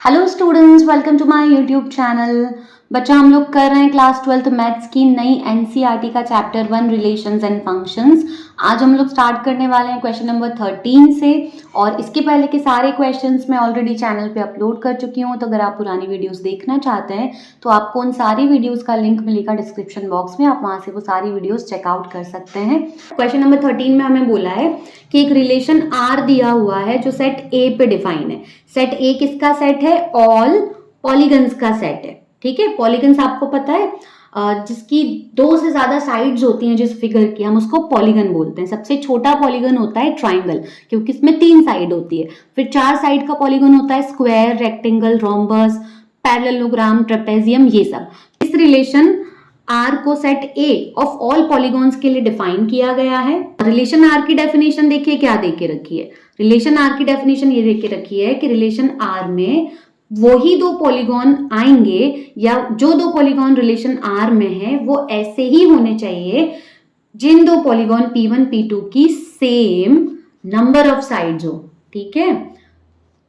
Hello students, welcome to my YouTube channel. बच्चा, हम लोग कर रहे हैं क्लास 12th मैथ्स की नई एनसीईआरटी का चैप्टर 1 रिलेशंस एंड फंक्शंस। आज हम लोग स्टार्ट करने वाले हैं क्वेश्चन नंबर 13 से। और इसके पहले के सारे क्वेश्चंस मैं ऑलरेडी चैनल पे अपलोड कर चुकी हूँ, तो अगर आप पुरानी वीडियोस देखना चाहते हैं तो आपको उन सारी वीडियोस का लिंक मिलेगा डिस्क्रिप्शन बॉक्स में, आप वहाँ से वो सारी वीडियोस चेकआउट कर सकते हैं। क्वेश्चन नंबर 13 में हमें बोला है कि एक रिलेशन आर दिया हुआ है जो सेट ए पे डिफाइन है। सेट ए किसका सेट है? ऑल पॉलीगन्स का सेट है। ठीक है, पॉलीगन्स आपको पता है जिसकी दो से ज्यादा साइड्स होती हैं, जिस फिगर की हम उसको पॉलीगन बोलते हैं। सबसे छोटा पॉलीगन होता है ट्राइंगल, क्योंकि इसमें 3 साइड होती है। फिर 4 साइड का पॉलीगन होता है square, rectangle, rhombus, parallelogram, trapezium, ये सब। इस रिलेशन आर को set A of all polygons के लिए डिफाइन किया गया है। रिलेशन आर की डेफिनेशन देखिए क्या दे के रखी है। रिलेशन आर की डेफिनेशन ये दे के रखी है कि रिलेशन आर में वही दो पॉलीगॉन आएंगे, या जो दो पॉलीगॉन रिलेशन आर में है वो ऐसे ही होने चाहिए जिन दो पॉलीगॉन P1 P2 की सेम नंबर ऑफ साइड्स हो। ठीक है,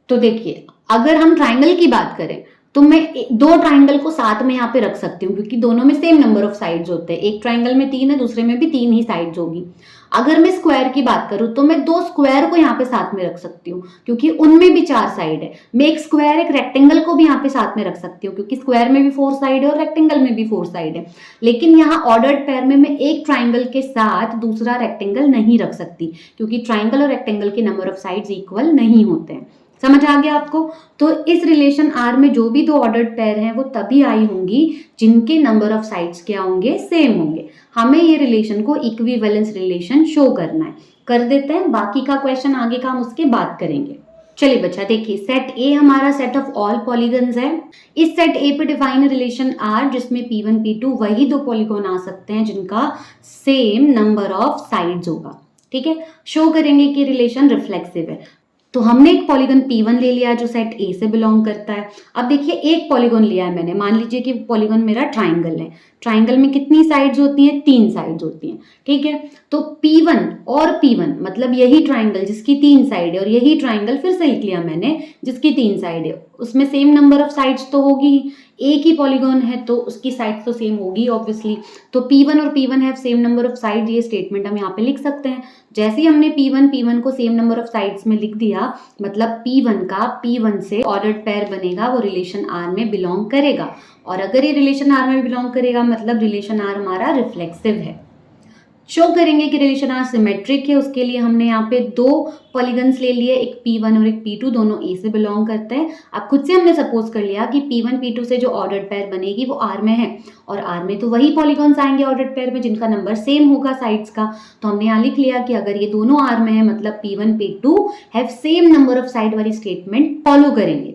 तो देखिए अगर हम ट्राइंगल की बात करें तो मैं दो ट्राइंगल को साथ में यहाँ पे रख सकती हूँ, क्योंकि दोनों में सेम नंबर ऑफ साइड्स होते हैं। एक ट्राइंगल में 3 है, दूसरे में भी 3 ही साइड्स होगी। अगर मैं स्क्वायर की बात करूं तो मैं दो स्क्वायर को यहाँ पे साथ में रख सकती हूँ, क्योंकि उनमें भी 4 साइड है। मैं एक स्क्वायर एक रेक्टेंगल को भी यहाँ पे साथ में रख सकती हूँ, क्योंकि स्क्वायर में भी 4 साइड है और रेक्टेंगल में भी 4 साइड है। लेकिन यहाँ ऑर्डर्ड पेयर में मैं एक ट्राइंगल के साथ दूसरा रेक्टेंगल नहीं रख सकती, क्योंकि ट्राइंगल और रेक्टेंगल के नंबर ऑफ साइड्स इक्वल नहीं होते हैं। समझ आ गया आपको? तो इस रिलेशन आर में जो भी दो ऑर्डर्ड पेयर हैं वो तभी आई होंगी जिनके नंबर ऑफ साइड्स क्या होंगे? सेम होंगे। हमें ये रिलेशन को इक्विवेलेंस रिलेशन शो करना है। कर देते हैं, बाकी का क्वेश्चन आगे का हम उसके बाद करेंगे। चलिए बच्चा देखिए, सेट ए हमारा सेट ऑफ ऑल पॉलीगन्स है। इस सेट ए पे डिफाइन रिलेशन आर जिसमें P1 P2 वही दो पॉलीगॉन आ सकते हैं जिनका सेम नंबर ऑफ साइड्स होगा। ठीक है, शो करेंगे कि रिलेशन रिफ्लेक्सिव है। तो हमने एक पॉलीगन P1 ले लिया जो सेट ए से बिलोंग करता है। अब देखिए एक पॉलीगन लिया है मैंने, मान लीजिए कि पॉलीगन मेरा ट्राइंगल है। ट्राइंगल में कितनी साइड्स होती हैं? 3 साइड्स होती हैं। ठीक है, तो P1 और P1 मतलब यही ट्राइंगल जिसकी 3 साइड है, और यही ट्राइंगल फिर से लिख लिया मैंने जिसकी 3 साइड है, उसमें सेम नंबर ऑफ साइड्स तो होगी। एक ही पॉलीगॉन है तो उसकी साइड्स तो सेम होगी ऑब्वियसली। तो P1 और P1 have same number of side, ये स्टेटमेंट हम यहाँ पे लिख सकते हैं। जैसे ही हमने P1 को सेम नंबर ऑफ साइड्स में लिख दिया, मतलब P1 का P1 से ऑर्डर्ड पेयर बनेगा, वो रिलेशन आर में बिलोंग करेगा। और अगर ये रिलेशन आर में बिलोंग करेगा मतलब रिलेशन आर हमारा रिफ्लेक्सिव है। शो करेंगे कि रिलेशन आर सिमेट्रिक है, उसके लिए हमने यहाँ पे दो पॉलीगन्स ले लिए, एक P1 और एक P2, दोनों ए से बिलोंग करते हैं। अब खुद से हमने सपोज कर लिया कि P1 P2 से जो ऑर्डर्ड पेयर बनेगी वो आर में है, और आर में तो वही पॉलीगॉन्स आएंगे ऑर्डर्ड पेयर में जिनका नंबर सेम होगा साइड्स का। तो हमने यहाँ लिख लिया कि अगर ये दोनों आर में है मतलब P1 P2 have same number of side वाली स्टेटमेंट फॉलो करेंगे।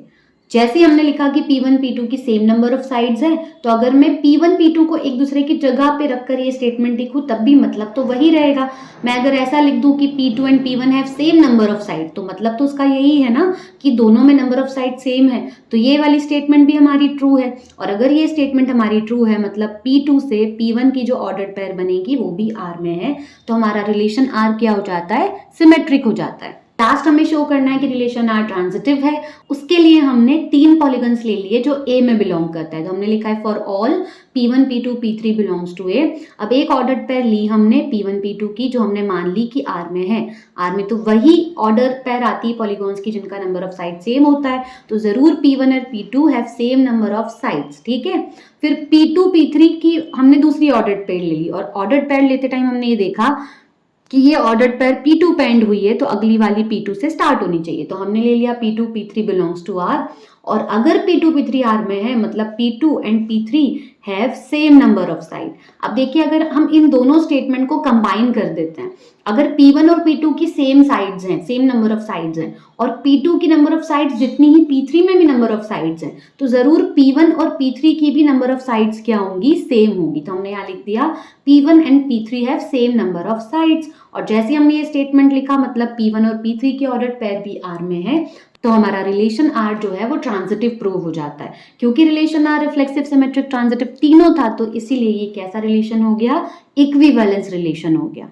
जैसे हमने लिखा कि P1 P2 की सेम नंबर ऑफ साइड्स है, तो अगर मैं P1 P2 को एक दूसरे की जगह पे रखकर ये स्टेटमेंट लिखूं तब भी मतलब तो वही रहेगा। मैं अगर ऐसा लिख दूं कि P2 and P1 have same number of side, तो मतलब तो उसका यही है ना कि दोनों में नंबर ऑफ साइड सेम है, तो ये वाली स्टेटमेंट भी हमारी ट्रू है। और अगर ये स्टेटमेंट हमारी ट्रू है मतलब P2 से P1 की जो ऑर्डर्ड पेयर बनेगी वो भी आर में है, तो हमारा रिलेशन आर क्या हो जाता है? सिमेट्रिक हो जाता है। लास्ट हमें शो करना है कि रिलेशन आर ट्रांजिटिव है। उसके लिए हमने 3 पॉलीगन्स ले लिए जो ए में बिलोंग करता है। तो हमने लिखा है for all P1 P2 P3 belongs to A. अब एक ऑर्डर्ड पेयर ली हमने P1 P2 की, जो हमने मान ली कि आर में है। आर में तो वही ऑर्डर पेयर आती है पॉलीगॉन्स की जिनका नंबर ऑफ साइड सेम होता है, तो जरूर P1 और P2 have same number of sides. ठीक है, फिर P2 P3 की हमने दूसरी ऑर्डर्ड पेयर ले ली, और ऑर्डर्ड पेयर लेते टाइम हमने ये देखा कि ये ऑर्डर्ड पेयर P2 पे एंड हुई है तो अगली वाली P2 से स्टार्ट होनी चाहिए। तो हमने ले लिया P2 P3 belongs to are, और अगर P2 P3 आर में है मतलब P2 and P3 have same number of side. अब देखिए अगर हम इन दोनों स्टेटमेंट को कंबाइन कर देते हैं, अगर P1 और P2 की सेम साइड्स हैं, सेम नंबर ऑफ साइड्स हैं, और P2 की नंबर ऑफ साइड्स जितनी ही P3 में भी नंबर ऑफ साइड्स हैं, तो जरूर P1 और P3 की भी नंबर ऑफ साइड्स क्या होंगी? सेम होंगी। तो हमने यहाँ लिख दिया P1 and P3 have same number of sides, और जैसे हमने ये स्टेटमेंट लिखा मतलब P1 और P3 के ऑर्डर्ड पेयर भी आर में है, तो हमारा रिलेशन आर जो है वो ट्रांजिटिव प्रूव हो जाता है। क्योंकि relation are reflexive, symmetric, transitive तीनों था, तो इसीलिए ये कैसा रिलेशन हो गया? इक्विवेलेंस रिलेशन हो गया।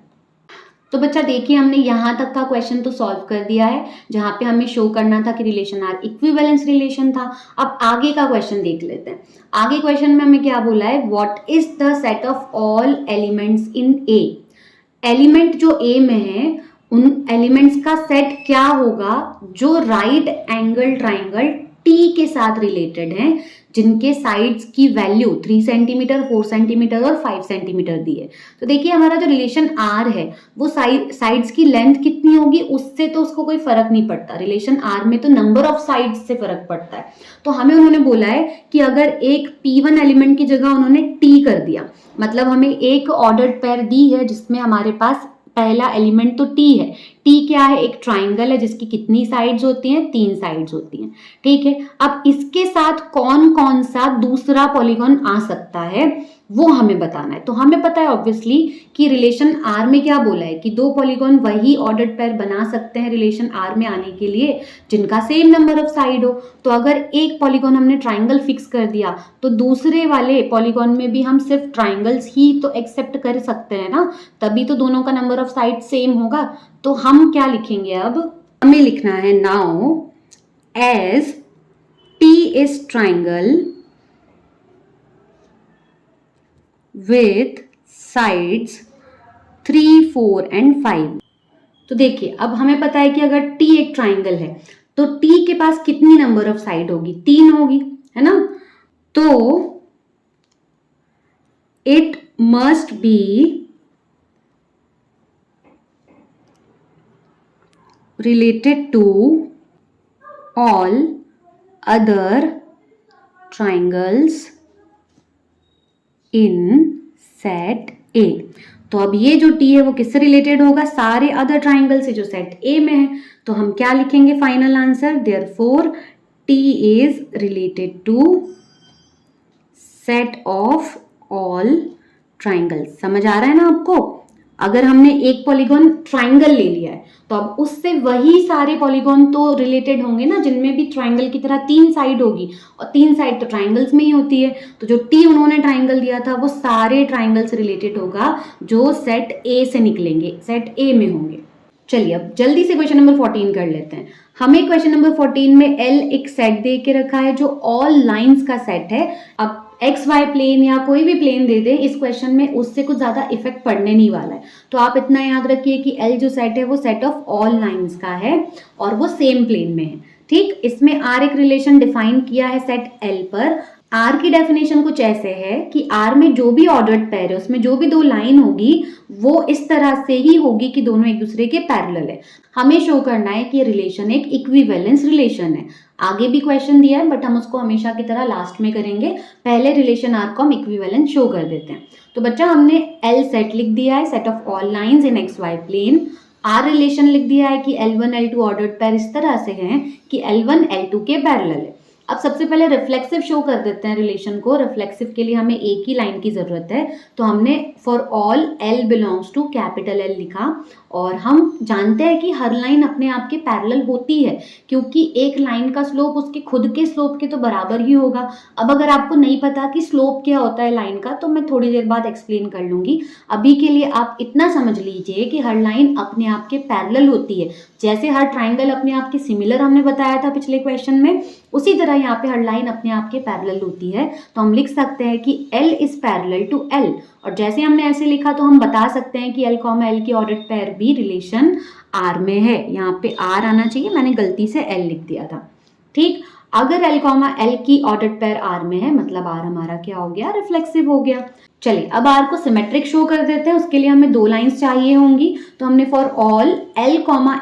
तो बच्चा देखिए हमने यहाँ तक का क्वेश्चन तो सॉल्व कर दिया है, जहाँ पे हमें शो करना था कि रिलेशन आर इक्विवेलेंस रिलेशन था। अब आगे का क्वेश्चन देख लेते हैं। आगे क्वेश्चन में हमें क्या बोला है, what is the set of all elements in A. Element जो ए में है उन एलिमेंट्स का सेट क्या होगा जो राइट एंगल ट्राइंगल टी के साथ रिलेटेड हैं, जिनके साइड्स की वैल्यू 3 सेंटीमीटर, 4 सेंटीमीटर और 5 सेंटीमीटर दी है। तो देखिए हमारा जो रिलेशन आर है वो साइड्स की लेंथ कितनी होगी उससे तो उसको कोई फर्क नहीं पड़ता। रिलेशन आर में तो नंबर ऑफ साइड्स से फर्क पड़ता है। तो हमें उन्होंने बोला है कि अगर एक P1 एलिमेंट की जगह उन्होंने T कर दिया, मतलब हमें एक ऑर्डर्ड पेयर दी है जिसमें हमारे पास पहला एलिमेंट तो T है। T क्या है, एक ट्राइंगल है जिसकी कितनी साइड्स होती हैं, 3 साइड्स होती हैं। ठीक है, अब इसके साथ कौन कौन सा दूसरा पॉलीगॉन आ सकता है वो हमें बताना है। तो हमें पता है ऑब्वियसली कि रिलेशन आर में क्या बोला है कि 2 पॉलीगॉन वही ऑर्डर्ड पेयर बना सकते हैं रिलेशन आर में आने के लिए जिनका सेम नंबर ऑफ साइड हो। तो अगर एक पॉलीगॉन हमने ट्राइंगल फिक्स कर दिया तो दूसरे वाले पॉलीगॉन में भी हम सिर्फ ट्राइंगल्स ही तो एक्सेप्ट कर सकते हैं ना, तभी तो दोनों का नंबर ऑफ साइड सेम होगा। तो हम क्या लिखेंगे, अब हमें लिखना है now as T is triangle with sides 3, 4 and 5। तो देखिए अब हमें पता है कि अगर T एक ट्राइंगल है तो T के पास कितनी नंबर ऑफ साइड होगी, 3 होगी, है ना। तो it must be related to all other triangles in set A। तो अब ये जो T है वो किससे रिलेटेड होगा, सारे अदर ट्राइंगल से जो सेट A में है। तो हम क्या लिखेंगे final answer, therefore T is related to set of all triangles. समझ आ रहा है ना आपको। अगर हमने एक पॉलीगॉन ट्राइंगल ले लिया है तो अब उससे वही सारे पॉलीगॉन तो रिलेटेड होंगे ना जिनमें भी ट्राइंगल की तरह 3 साइड होगी, और 3 साइड तो ट्राइंगल्स में ही होती है। तो जो T उन्होंने ट्राइंगल दिया था वो सारे ट्राइंगल से रिलेटेड होगा जो सेट A से निकलेंगे, सेट A में होंगे। चलिए अब जल्दी से क्वेश्चन नंबर 14 कर लेते हैं। हमें क्वेश्चन नंबर 14 में L एक सेट दे के रखा है जो ऑल लाइंस का सेट है। अब एक्स वाई प्लेन या कोई भी प्लेन दे दे इस क्वेश्चन में, उससे कुछ ज्यादा इफेक्ट पड़ने नहीं वाला है। तो आप इतना याद रखिए कि L जो सेट है वो सेट ऑफ ऑल लाइंस का है और वो सेम प्लेन में है। ठीक, इसमें R एक रिलेशन डिफाइन किया है सेट L पर। R की डेफिनेशन कुछ ऐसे है कि R में जो भी ऑर्डर्ड पेयर है उसमें जो भी 2 लाइन होगी वो इस तरह से ही होगी कि दोनों एक दूसरे के पैरेलल है। हमें शो करना है कि ये रिलेशन एक इक्विवेलेंस रिलेशन है। आगे भी क्वेश्चन दिया है बट हम उसको हमेशा की तरह लास्ट में करेंगे। पहले रिलेशन आर को हम इक्विवेलेंस शो कर देते हैं। तो बच्चा हमने L सेट लिख दिया है, set of all lines in X Y plane. R relation लिख दिया है कि L1 L2 ऑर्डर्ड पेयर इस तरह से हैं कि L1 L2 के पैरेलल है। अब सबसे पहले रिफ्लेक्सिव शो कर देते हैं रिलेशन को। रिफ्लेक्सिव के लिए हमें एक ही लाइन की जरूरत है, तो हमने for all L belongs to capital L लिखा। और हम जानते हैं कि हर लाइन अपने आप के पैरेलल होती है क्योंकि एक लाइन का स्लोप उसके खुद के स्लोप के तो बराबर ही होगा। अब अगर आपको नहीं पता कि स्लोप क्या होता है लाइन का तो मैं थोड़ी देर बाद एक्सप्लेन कर लूंगी। अभी के लिए आप इतना समझ लीजिए कि हर लाइन अपने आप के पैरेलल होती है। जैसे हर ट्राइंगल अपने आप के सिमिलर हमने बताया था पिछले क्वेश्चन में, उसी तरह यहाँ पे हर लाइन अपने आप के पैरेलल होती है। तो हम लिख सकते हैं कि L is parallel to L, और जैसे हमने ऐसे लिखा तो हम बता सकते हैं कि L, L की ऑर्डर्ड पेयर भी रिलेशन R में है। यहाँ पे R आना चाहिए, मैंने गलती से L लिख दिया था। ठीक, अगर L, L की ऑर्डर्ड पेयर R में है मतलब R हमारा क्या हो गया, रिफ्लेक्सिव हो गया। चलिए अब R को सिमेट्रिक शो कर देते हैं। उसके लिए हमें 2 लाइंस चाहिए होंगी, तो हमने for all L,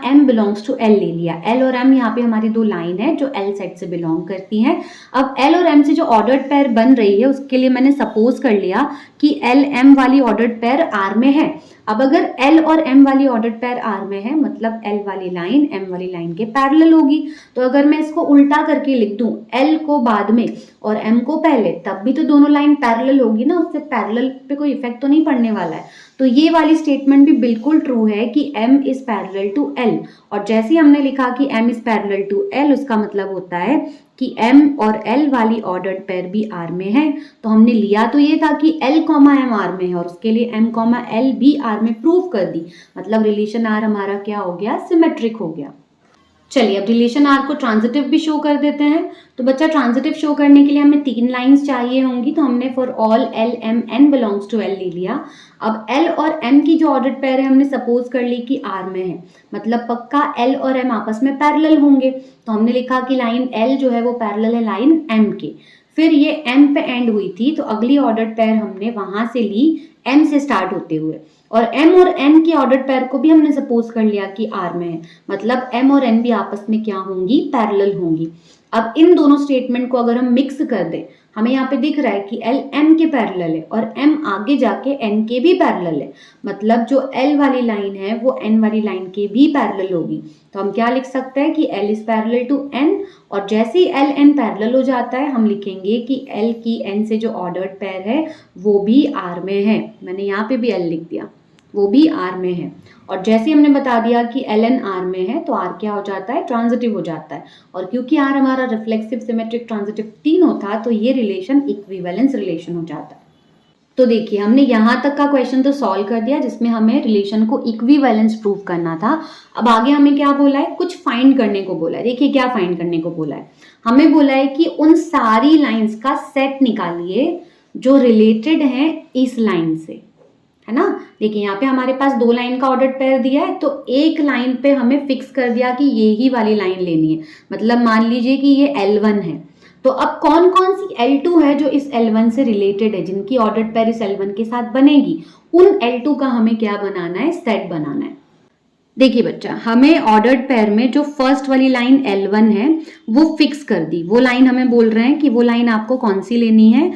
M belongs to L ले लिया। L और M यहाँ पे हमारी 2 लाइन है जो L सेट से बिलोंग करती हैं। अब L और M से जो ऑर्डर्ड पेयर बन रही है उसके लिए मैंने सपोज कर लिया कि L M वाली ऑर्डर्ड पेयर R में है। अब अगर L और M वाली ऑर्डर्ड पेयर R में है मतलब L वाली लाइन M वाली लाइन के पैरेलल होगी। तो अगर मैं इसको उल्टा करके लिख दूं L को बाद में और M को पहले, तब भी तो दोनों लाइन पैरेलल होगी ना, उससे पैरेलल पैरेलल पे कोई इफेक्ट तो नहीं पड़ने वाला है। तो ये वाली स्टेटमेंट भी बिल्कुल ट्रू है कि m is parallel to l, और जैसे ही हमने लिखा कि m is parallel to l, उसका मतलब होता है कि m और l वाली ऑर्डर्ड पेयर भी R में है। तो हमने लिया तो ये था कि l, m R में है, और उसके लिए m, l भी R में प्रूव कर दी, मतलब रिलेशन R हमारा क्या हो गया, सिमेट्रिक हो गया। चलिए अब रिलेशन आर को ट्रांजिटिव भी शो कर देते हैं। तो बच्चा ट्रांजिटिव शो करने के लिए हमें 3 लाइंस चाहिए होंगी, तो हमने for all L M N belongs to L ले लिया। अब एल और एम की जो ऑर्डर्ड पेयर है हमने सपोज कर ली कि आर में है, मतलब पक्का एल और एम आपस में पैरेलल होंगे। तो हमने लिखा कि लाइन एल जो है वो पैरेलल है लाइन एम के। फिर ये एम पे एंड हुई थी, तो अगली ऑर्डर्ड पेयर हमने वहां से ली एम से स्टार्ट होते हुए, और m और n की ऑर्डर्ड पेयर को भी हमने सपोज कर लिया कि R में है, मतलब m और n भी आपस में क्या होंगी, पैरेलल होंगी। अब इन दोनों स्टेटमेंट को अगर हम मिक्स कर दें, हमें यहाँ पे दिख रहा है कि L m के पैरेलल है और m आगे जाके n के भी पैरेलल है, मतलब जो L वाली लाइन है वो n वाली लाइन के भी पैरेलल होगी। तो हम क्या लिख सकते हैं कि L is parallel to n, और जैसे ही L n पैरेलल हो जाता है हम लिखेंगे कि L की n से जो ऑर्डर्ड पेयर है वो भी R में है। मैंने यहाँ पे भी L लिख दिया, वो भी R में है। और जैसे हमने बता दिया कि ln R में है तो R क्या हो जाता है, ट्रांजिटिव हो जाता है। और क्योंकि R हमारा रिफ्लेक्सिव, सिमेट्रिक, ट्रांजिटिव तीनों था, तो ये रिलेशन इक्विवेलेंस रिलेशन हो जाता है। तो देखिए हमने यहाँ तक का क्वेश्चन तो सॉल्व कर दिया जिसमें हमें रिलेशन को इक्विवेलेंस प्रूव करना था। अब आगे हमें क्या बोला है, कुछ फाइंड करने को बोला है। देखिए क्या फाइंड करने को बोला है, हमें बोला है कि उन सारी लाइंस का सेट निकालिए जो रिलेटेड है इस लाइन से, है ना। देखिए यहाँ पे हमारे पास 2 लाइन का ऑर्डर्ड पेयर दिया है, तो एक लाइन पे हमें फिक्स कर दिया कि ये ही वाली लाइन लेनी है, मतलब मान लीजिए कि ये L1 है। तो अब कौन कौन सी L2 है जो इस L1 से रिलेटेड है, जिनकी ऑर्डर्ड पेयर इस L1 के साथ बनेगी, उन L2 का हमें क्या बनाना है, सेट बनाना है। देखिए बच्चा, हमें ऑर्डर्ड पेयर में जो फर्स्ट वाली लाइन L1 है वो फिक्स कर दी। वो लाइन हमें बोल रहे हैं कि वो लाइन आपको कौन सी लेनी है,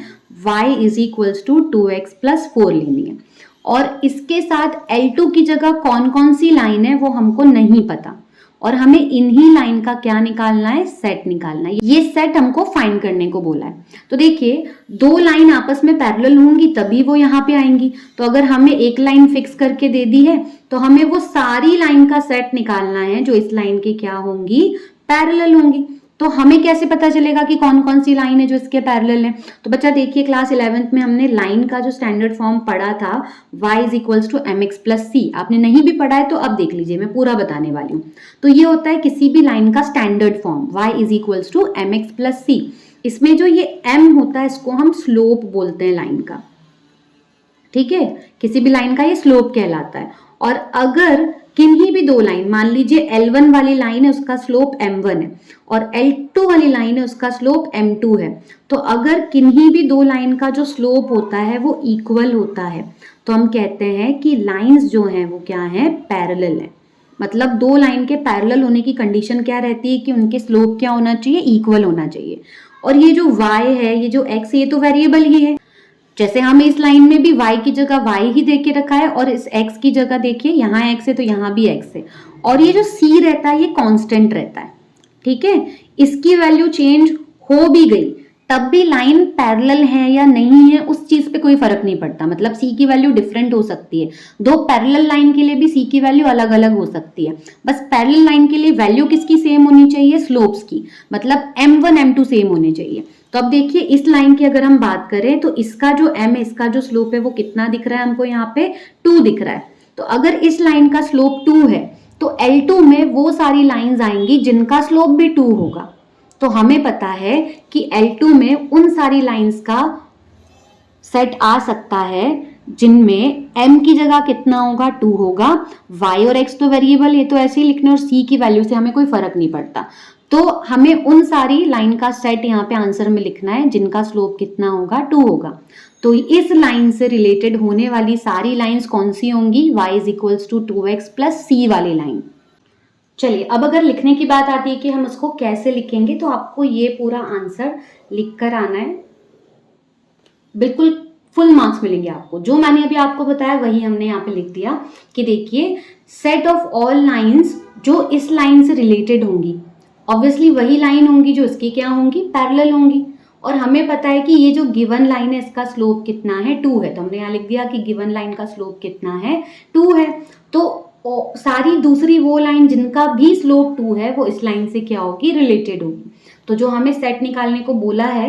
y is equals to 2x plus 4 लेनी है। और इसके साथ L2 की जगह कौन कौन सी लाइन है वो हमको नहीं पता, और हमें इन्हीं लाइन का क्या निकालना है, सेट निकालना है। ये सेट हमको फाइंड करने को बोला है। तो देखिए 2 लाइन आपस में पैरेलल होंगी तभी वो यहाँ पे आएंगी। तो अगर हमें एक लाइन फिक्स करके दे दी है तो हमें वो सारी लाइन का सेट निकालना है जो इस लाइन के क्या होंगी, पैरेलल होंगी। तो हमें कैसे पता चलेगा कि कौन कौन सी लाइन है जो इसके पैरेलल है। तो बच्चा देखिए क्लास 11th में हमने लाइन का जो स्टैंडर्ड फॉर्म पढ़ा था y is equals to mx plus c, आपने नहीं भी पढ़ा है तो अब देख लीजिए, मैं पूरा बताने वाली हूँ। तो ये होता है किसी भी लाइन का standard form y is equals to mx plus c. इसमें जो ये m होता है इसको हम स्लोप बोलते हैं लाइन का, ठीक है, किसी भी लाइन का ये स्लोप कहलाता है। और अगर किन्हीं भी 2 लाइन, मान लीजिए L1 वाली लाइन है उसका स्लोप m1 है और L2 वाली लाइन है उसका स्लोप m2 है, तो अगर किन्हीं भी 2 लाइन का जो स्लोप होता है वो इक्वल होता है तो हम कहते हैं कि लाइंस जो हैं वो क्या हैं, पैरेलल है। मतलब 2 लाइन के पैरेलल होने की कंडीशन क्या रहती है कि उनके स्लोप क्या होना चाहिए, इक्वल होना चाहिए। और ये जो y है, ये जो x है, ये तो वेरिएबल ही है। जैसे हमें इस लाइन में भी y की जगह y ही दे के रखा है और इस x की जगह देखिए यहाँ x है तो यहाँ भी x है, और ये जो c रहता है ये कांस्टेंट रहता है, ठीक है। इसकी वैल्यू चेंज हो भी गई तब भी लाइन पैरेलल है या नहीं है उस चीज पे कोई फर्क नहीं पड़ता। मतलब c की वैल्यू डिफरेंट हो सकती है, 2 पैरेलल लाइन के लिए भी c की वैल्यू अलग अलग हो सकती है, बस पैरेलल लाइन के लिए वैल्यू किसकी सेम होनी चाहिए, स्लोप्स की, मतलब m1 m2 सेम होने चाहिए। तो अब देखिए इस लाइन की अगर हम बात करें तो इसका जो m है, इसका जो स्लोप है वो कितना दिख रहा है हमको, यहाँ पे 2 दिख रहा है। तो अगर इस लाइन का स्लोप 2 है तो L2 में वो सारी लाइंस आएंगी जिनका स्लोप भी 2 होगा। तो हमें पता है कि L2 में उन सारी लाइंस का सेट आ सकता है जिनमें m की जगह कितना होगा, 2 होगा। y और x तो वेरिएबल, ये तो ऐसे ही लिखने, और c की वैल्यू से हमें कोई फर्क नहीं पड़ता। तो हमें उन सारी लाइन का सेट यहाँ पे आंसर में लिखना है जिनका स्लोप कितना होगा, 2 होगा। तो इस लाइन से रिलेटेड होने वाली सारी लाइंस कौन सी होंगी, y is equals to 2x plus c वाली लाइन। चलिए अब अगर लिखने की बात आती है कि हम उसको कैसे लिखेंगे, तो आपको ये पूरा आंसर लिख कर आना है, बिल्कुल फुल मार्क्स मिलेंगे आपको। जो मैंने अभी आपको बताया वही हमने यहाँ पे लिख दिया कि देखिए सेट ऑफ ऑल लाइंस जो इस लाइन से रिलेटेड होंगी, ऑब्वियसली वही लाइन होंगी जो इसकी क्या होंगी, पैरेलल होंगी। और हमें पता है कि ये जो गिवन लाइन है इसका स्लोप कितना है, 2 है। तो हमने यहाँ लिख दिया कि गिवन लाइन का स्लोप कितना है, 2 है। तो सारी दूसरी वो लाइन जिनका भी स्लोप 2 है वो इस लाइन से क्या होगी, रिलेटेड होगी। तो जो हमें सेट निकालने को बोला है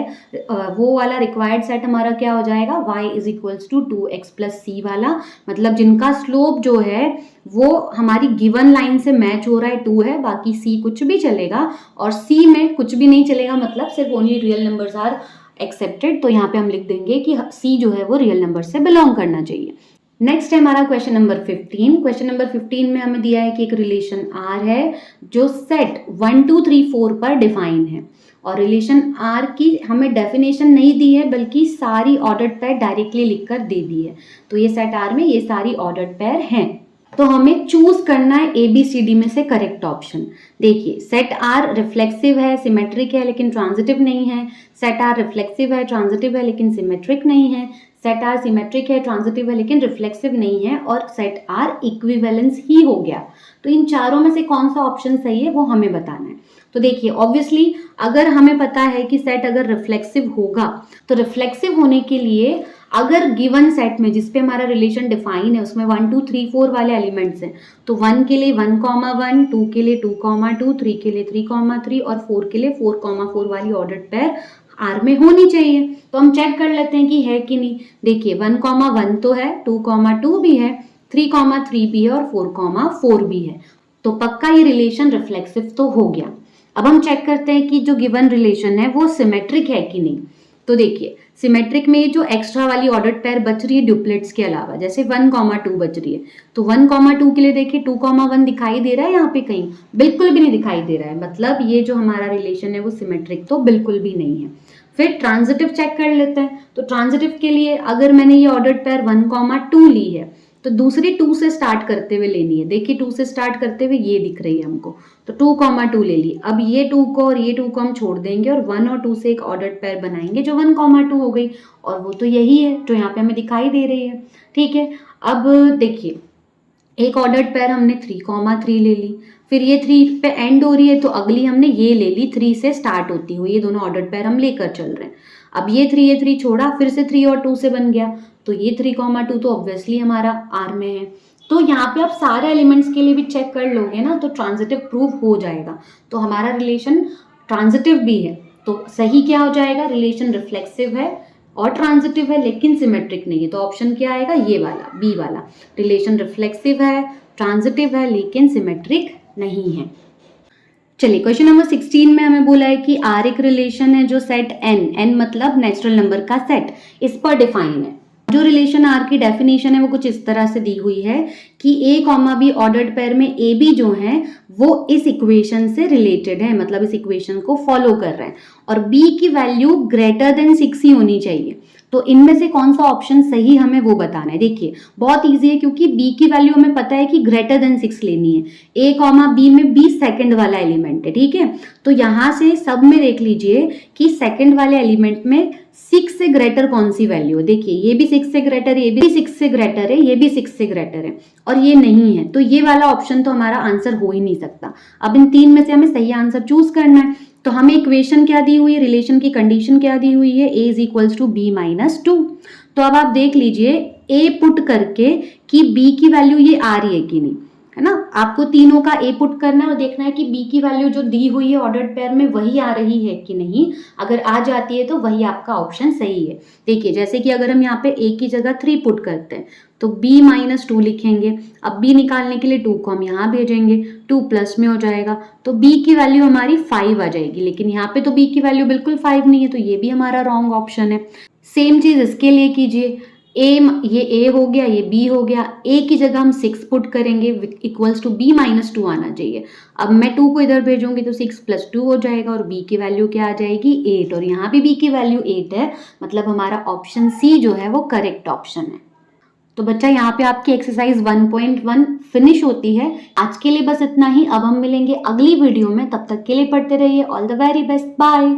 वो वाला रिक्वायर्ड सेट हमारा क्या हो जाएगा, y is equals to 2x plus c वाला, मतलब जिनका स्लोप जो है वो हमारी गिवन लाइन से मैच हो रहा है, 2 है, बाकी c कुछ भी चलेगा, और c में कुछ भी नहीं चलेगा, मतलब सिर्फ only real numbers are accepted. तो यहाँ पे हम लिख देंगे कि c जो है वो रियल नंबर से बिलोंग करना चाहिए। नेक्स्ट है हमारा क्वेश्चन नंबर 15। क्वेश्चन नंबर 15 में हमें दिया है कि एक रिलेशन R है जो सेट 1 2 3 4 पर डिफाइन है, और रिलेशन R की हमें डेफिनेशन नहीं दी है बल्कि सारी ऑर्डर्ड पेयर डायरेक्टली लिखकर दे दी है। तो ये सेट R में ये सारी ऑर्डर्ड पेयर हैं, तो हमें चूज करना है ABCD में से करेक्ट ऑप्शन। देखिए सेट R रिफ्लेक्सिव है, सिमेट्रिक है लेकिन ट्रांजिटिव नहीं है, सेट R रिफ्लेक्सिव है, ट्रांजिटिव है लेकिन सिमेट्रिक नहीं है, सेट R सिमेट्रिक है, ट्रांजिटिव है लेकिन रिफ्लेक्सिव नहीं है, और सेट R इक्विवेलेंस ही हो गया। तो इन चारों में से कौन सा ऑप्शन सही है वो हमें बताना है। तो देखिए ऑब्वियसली अगर हमें पता है कि सेट अगर रिफ्लेक्सिव होगा तो रिफ्लेक्सिव होने के लिए अगर गिवन सेट में जिसपे हमारा रिलेशन डिफाइन है उसमें 1 2 3 4 वाले एलिमेंट्स हैं, तो 1 के लिए 1,1, 2 के लिए 2,2, 3 के लिए 3,3 और 4 के लिए 4,4 वाली ऑर्डर्ड पेयर R में होनी चाहिए। तो हम चेक कर लेते हैं कि है कि नहीं। देखिए 1,1 तो है, 2,2 भी है, 3,3 भी है और 4,4 भी है, तो पक्का ये रिलेशन रिफ्लेक्सिव तो हो गया। अब हम चेक करते हैं कि जो गिवन रिलेशन है वो सिमेट्रिक है कि नहीं। तो देखिए सिमेट्रिक में ये जो एक्स्ट्रा वाली ऑर्डर्ड पेयर बच रही है ड्यूप्लेट्स के अलावा, जैसे 1,2 बच रही है, तो 1,2 के लिए देखिए 2,1 दिखाई दे रहा है यहाँ पे कहीं, बिल्कुल भी नहीं दिखाई दे रहा है, मतलब ये जो हमारा रिलेशन है वो सिमेट्रिक तो बिल्कुल भी नहीं है। फिर ट्रांजिटिव चेक कर लेते हैं। तो ट्रांजिटिव के लिए अगर मैंने ये ऑर्डर्ड पेयर 1,2 ली है तो दूसरी 2 से स्टार्ट करते हुए लेनी है। देखिए 2 से स्टार्ट करते हुए ये दिख रही है हमको, तो 2,2 ले ली। अब ये 2 को और ये 2 को हम छोड़ देंगे और 1 और 2 से एक ऑर्डर्ड पेयर बनाएंगे जो 1,2 हो गई, और वो तो यही है जो यहाँ पे हमें दिखाई दे रही है। ठीक है, अब देखिए एक ऑर्डर्ड पेयर हमने 3,3 ले ली, फिर ये 3 पे एंड हो रही है तो अगली हमने ये ले ली 3 से स्टार्ट होती हुई, ये दोनों ऑर्डर्ड पेयर हम लेकर चल रहे हैं। अब ये 3 छोड़ा, फिर से 3 और 2 से बन गया, तो ये 3,2 तो ऑब्वियसली हमारा R में है। तो यहाँ पे आप सारे एलिमेंट्स के लिए भी चेक कर लोगे ना तो ट्रांजिटिव प्रूव हो जाएगा। तो हमारा रिलेशन ट्रांजिटिव भी है, तो सही क्या हो जाएगा, रिलेशन रिफ्लेक्सिव है और ट्रांजिटिव है लेकिन सिमेट्रिक नहीं है। तो ऑप्शन क्या आएगा, ये वाला बी वाला, रिलेशन रिफ्लेक्सिव है, ट्रांजिटिव है लेकिन सिमेट्रिक नहीं है। चलिए क्वेश्चन नंबर 16 में हमें बोला है कि R एक रिलेशन है जो सेट n मतलब नेचुरल नंबर का सेट, इस पर डिफाइन है। जो रिलेशन R की डेफिनेशन है वो कुछ इस तरह से दी हुई है कि A, B ऑर्डर्ड पेयर में A, B जो है वो इस इक्वेशन से रिलेटेड है, मतलब इस इक्वेशन को फॉलो कर रहे हैं, और B की वैल्यू ग्रेटर देन 6 ही होनी चाहिए। तो इनमें से कौन सा ऑप्शन सही हमें वो बताना है। देखिए बहुत इजी है क्योंकि B की वैल्यू हमें पता है कि ग्रेटर देन 6 लेनी है। A, B में B सेकंड वाला एलिमेंट है, ठीक है, तो यहाँ से सब में देख लीजिए कि सेकंड वाले एलिमेंट में 6 से ग्रेटर कौन सी वैल्यू है। देखिए ये भी 6 से ग्रेटर है, ये भी 6 से ग्रेटर है, ये भी 6 से ग्रेटर है, और ये नहीं है, तो ये वाला ऑप्शन तो हमारा आंसर हो ही नहीं सकता। अब इन 3 में से हमें सही आंसर चूज करना है। तो हमें इक्वेशन क्या दी हुई है, रिलेशन की कंडीशन क्या दी हुई है, A is equals to B minus 2। तो अब आप देख लीजिए A पुट करके कि B की वैल्यू ये आ रही है कि नहीं, है ना। आपको तीनों का A पुट करना है और देखना है कि B की वैल्यू जो दी हुई है ऑर्डर्ड पेयर में वही आ रही है कि नहीं। अगर आ जाती है तो वही आपका ऑप्शन सही है। देखिए जैसे कि अगर हम यहाँ पे A की जगह 3 पुट करते हैं तो B माइनस 2 लिखेंगे। अब B निकालने के लिए 2 को हम यहाँ भेजेंगे, 2 प्लस में हो जाएगा, तो B की वैल्यू हमारी 5 आ जाएगी, लेकिन यहाँ पे तो B की वैल्यू बिल्कुल 5 नहीं है, तो ये भी हमारा रॉन्ग ऑप्शन है। सेम चीज इसके लिए कीजिए, ये A हो गया, ये B हो गया, A की जगह हम 6 पुट करेंगे इक्वल्स टू B माइनस 2 आना चाहिए। अब मैं 2 को इधर भेजूंगी तो 6 प्लस 2 हो जाएगा और B की वैल्यू क्या आ जाएगी 8, और यहाँ भी B की वैल्यू 8 है, मतलब हमारा ऑप्शन C जो है वो करेक्ट ऑप्शन है। तो बच्चा यहाँ पे आपकी एक्सरसाइज 1.1 फिनिश होती है। आज के लिए बस इतना ही, अब हम मिलेंगे अगली वीडियो में, तब तक के लिए पढ़ते रहिए। All the very best, bye.